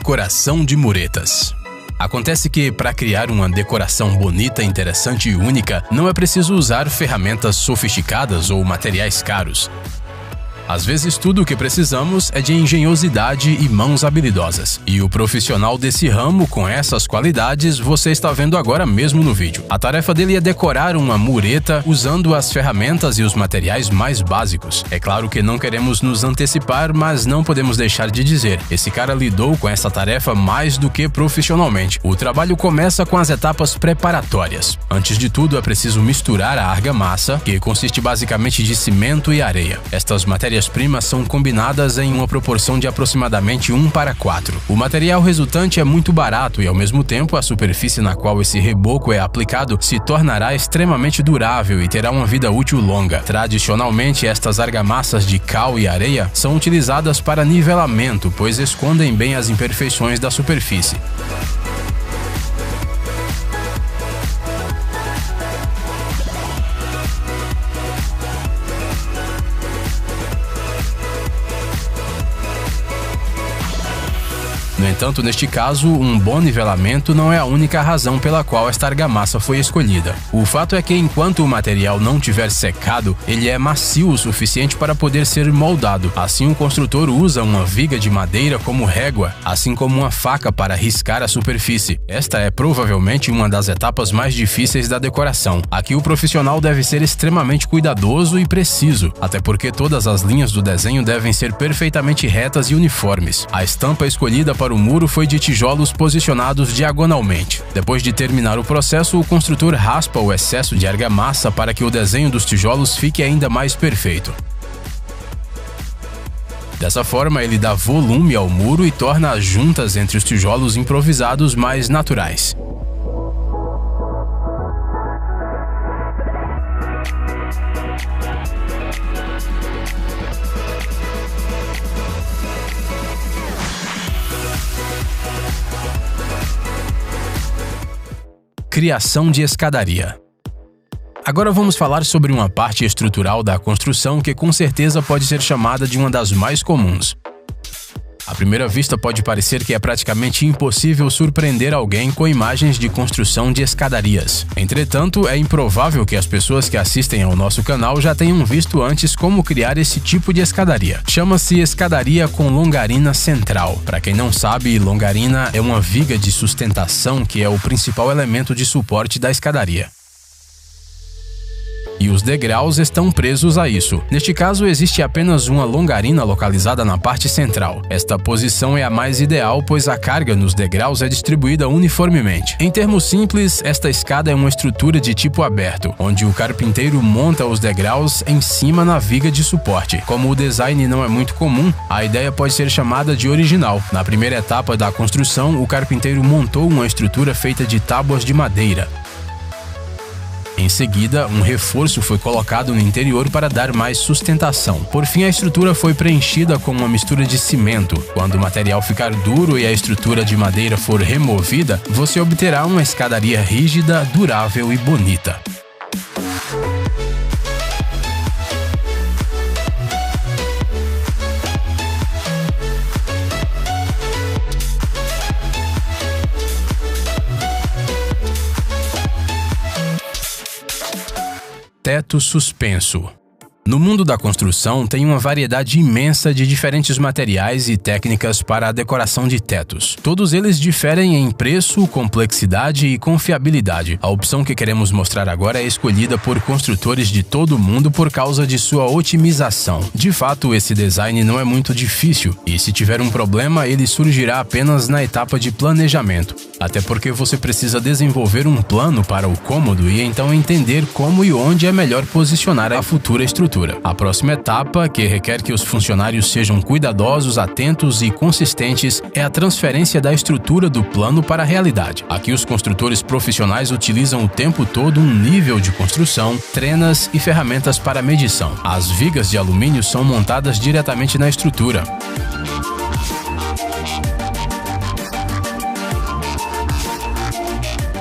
Decoração de muretas. Acontece que, para criar uma decoração bonita, interessante e única, não é preciso usar ferramentas sofisticadas ou materiais caros. Às vezes, tudo o que precisamos é de engenhosidade e mãos habilidosas. E o profissional desse ramo, com essas qualidades, você está vendo agora mesmo no vídeo. A tarefa dele é decorar uma mureta usando as ferramentas e os materiais mais básicos. É claro que não queremos nos antecipar, mas não podemos deixar de dizer, esse cara lidou com essa tarefa mais do que profissionalmente. O trabalho começa com as etapas preparatórias. Antes de tudo, é preciso misturar a argamassa, que consiste basicamente de cimento e areia. Estas matérias-primas são combinadas em uma proporção de aproximadamente 1:4. O material resultante é muito barato e, ao mesmo tempo, a superfície na qual esse reboco é aplicado se tornará extremamente durável e terá uma vida útil longa. Tradicionalmente, estas argamassas de cal e areia são utilizadas para nivelamento, pois escondem bem as imperfeições da superfície. No entanto, neste caso, um bom nivelamento não é a única razão pela qual esta argamassa foi escolhida. O fato é que, enquanto o material não tiver secado, ele é macio o suficiente para poder ser moldado. Assim, o construtor usa uma viga de madeira como régua, assim como uma faca para riscar a superfície. Esta é provavelmente uma das etapas mais difíceis da decoração. Aqui o profissional deve ser extremamente cuidadoso e preciso, até porque todas as linhas do desenho devem ser perfeitamente retas e uniformes. A estampa escolhida para o muro foi de tijolos posicionados diagonalmente. Depois de terminar o processo, o construtor raspa o excesso de argamassa para que o desenho dos tijolos fique ainda mais perfeito. Dessa forma, ele dá volume ao muro e torna as juntas entre os tijolos improvisados mais naturais. Criação de escadaria. Agora vamos falar sobre uma parte estrutural da construção que com certeza pode ser chamada de uma das mais comuns. À primeira vista pode parecer que é praticamente impossível surpreender alguém com imagens de construção de escadarias. Entretanto, é improvável que as pessoas que assistem ao nosso canal já tenham visto antes como criar esse tipo de escadaria. Chama-se escadaria com longarina central. Para quem não sabe, longarina é uma viga de sustentação que é o principal elemento de suporte da escadaria. E os degraus estão presos a isso. Neste caso, existe apenas uma longarina localizada na parte central. Esta posição é a mais ideal, pois a carga nos degraus é distribuída uniformemente. Em termos simples, esta escada é uma estrutura de tipo aberto, onde o carpinteiro monta os degraus em cima na viga de suporte. Como o design não é muito comum, a ideia pode ser chamada de original. Na primeira etapa da construção, o carpinteiro montou uma estrutura feita de tábuas de madeira. Em seguida, um reforço foi colocado no interior para dar mais sustentação. Por fim, a estrutura foi preenchida com uma mistura de cimento. Quando o material ficar duro e a estrutura de madeira for removida, você obterá uma escadaria rígida, durável e bonita. Teto suspenso. No mundo da construção, tem uma variedade imensa de diferentes materiais e técnicas para a decoração de tetos. Todos eles diferem em preço, complexidade e confiabilidade. A opção que queremos mostrar agora é escolhida por construtores de todo o mundo por causa de sua otimização. De fato, esse design não é muito difícil, e se tiver um problema, ele surgirá apenas na etapa de planejamento. Até porque você precisa desenvolver um plano para o cômodo e então entender como e onde é melhor posicionar a futura estrutura. A próxima etapa, que requer que os funcionários sejam cuidadosos, atentos e consistentes, é a transferência da estrutura do plano para a realidade. Aqui os construtores profissionais utilizam o tempo todo um nível de construção, trenas e ferramentas para medição. As vigas de alumínio são montadas diretamente na estrutura.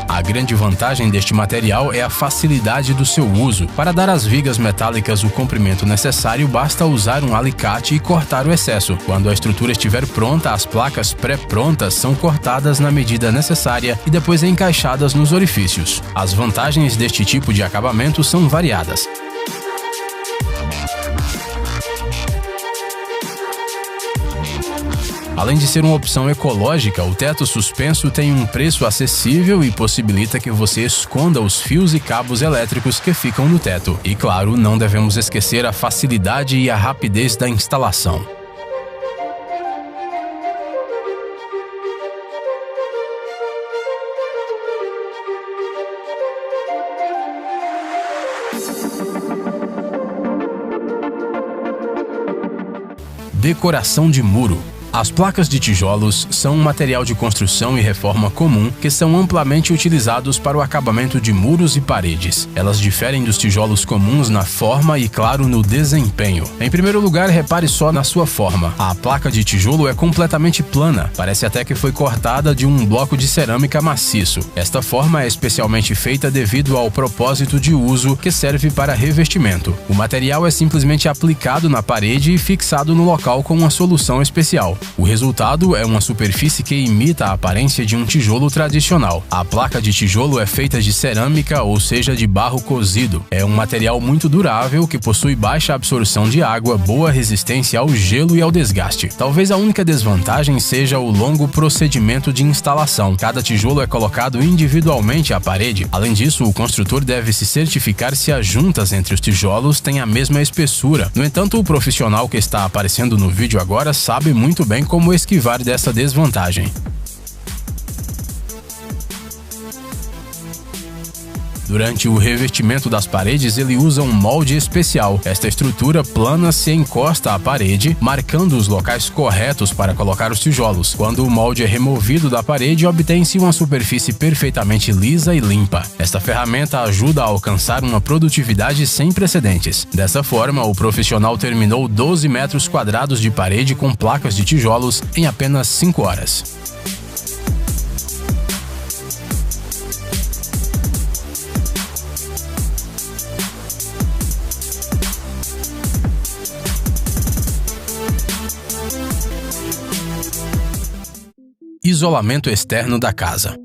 A grande vantagem deste material é a facilidade do seu uso. Para dar às vigas metálicas o comprimento necessário, basta usar um alicate e cortar o excesso. Quando a estrutura estiver pronta, as placas pré-prontas são cortadas na medida necessária e depois encaixadas nos orifícios. As vantagens deste tipo de acabamento são variadas. Além de ser uma opção ecológica, o teto suspenso tem um preço acessível e possibilita que você esconda os fios e cabos elétricos que ficam no teto. E claro, não devemos esquecer a facilidade e a rapidez da instalação. Decoração de muro. As placas de tijolos são um material de construção e reforma comum que são amplamente utilizados para o acabamento de muros e paredes. Elas diferem dos tijolos comuns na forma e, claro, no desempenho. Em primeiro lugar, repare só na sua forma. A placa de tijolo é completamente plana, parece até que foi cortada de um bloco de cerâmica maciço. Esta forma é especialmente feita devido ao propósito de uso que serve para revestimento. O material é simplesmente aplicado na parede e fixado no local com uma solução especial. O resultado é uma superfície que imita a aparência de um tijolo tradicional. A placa de tijolo é feita de cerâmica, ou seja, de barro cozido. É um material muito durável que possui baixa absorção de água, boa resistência ao gelo e ao desgaste. Talvez a única desvantagem seja o longo procedimento de instalação. Cada tijolo é colocado individualmente à parede. Além disso, o construtor deve se certificar se as juntas entre os tijolos têm a mesma espessura. No entanto, o profissional que está aparecendo no vídeo agora sabe muito bem como esquivar dessa desvantagem. Durante o revestimento das paredes, ele usa um molde especial. Esta estrutura plana se encosta à parede, marcando os locais corretos para colocar os tijolos. Quando o molde é removido da parede, obtém-se uma superfície perfeitamente lisa e limpa. Esta ferramenta ajuda a alcançar uma produtividade sem precedentes. Dessa forma, o profissional terminou 12 metros quadrados de parede com placas de tijolos em apenas 5 horas. Isolamento externo da casa.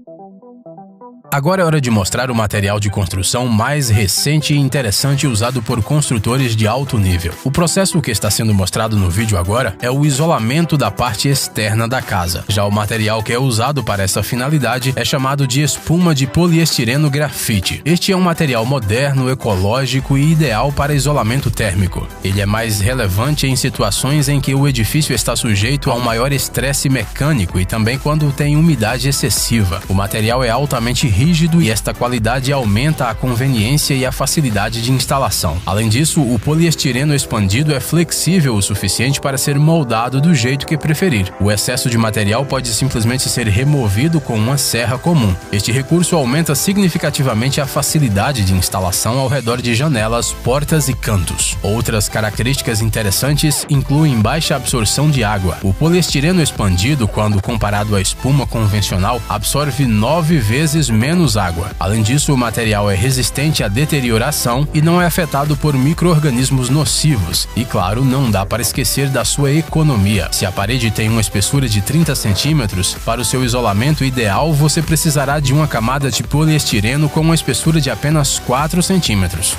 Agora é hora de mostrar o material de construção mais recente e interessante usado por construtores de alto nível. O processo que está sendo mostrado no vídeo agora é o isolamento da parte externa da casa. Já o material que é usado para essa finalidade é chamado de espuma de poliestireno grafite. Este é um material moderno, ecológico e ideal para isolamento térmico. Ele é mais relevante em situações em que o edifício está sujeito a um maior estresse mecânico e também quando tem umidade excessiva. O material é altamente rígido e esta qualidade aumenta a conveniência e a facilidade de instalação. Além disso, o poliestireno expandido é flexível o suficiente para ser moldado do jeito que preferir. O excesso de material pode simplesmente ser removido com uma serra comum. Este recurso aumenta significativamente a facilidade de instalação ao redor de janelas, portas e cantos. Outras características interessantes incluem baixa absorção de água. O poliestireno expandido, quando comparado à espuma convencional, absorve 9 vezes menos água. Além disso, o material é resistente à deterioração e não é afetado por micro-organismos nocivos. E claro, não dá para esquecer da sua economia. Se a parede tem uma espessura de 30 centímetros, para o seu isolamento ideal você precisará de uma camada de poliestireno com uma espessura de apenas 4 centímetros.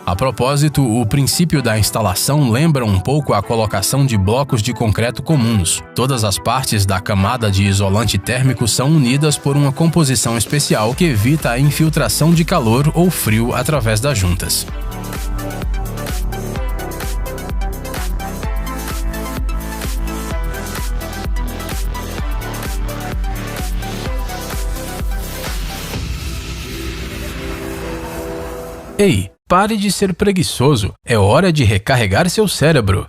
A propósito, o princípio da instalação lembra um pouco a colocação de blocos de concreto comuns. Todas as partes da camada de isolante térmico são unidas por uma composição especial que evita a infiltração de calor ou frio através das juntas. Ei! Pare de ser preguiçoso, é hora de recarregar seu cérebro.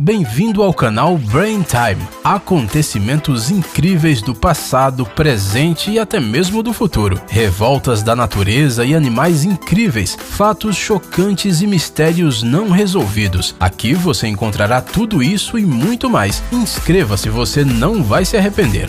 Bem-vindo ao canal Brain Time. Acontecimentos incríveis do passado, presente e até mesmo do futuro. Revoltas da natureza e animais incríveis, fatos chocantes e mistérios não resolvidos. Aqui você encontrará tudo isso e muito mais. Inscreva-se, você não vai se arrepender.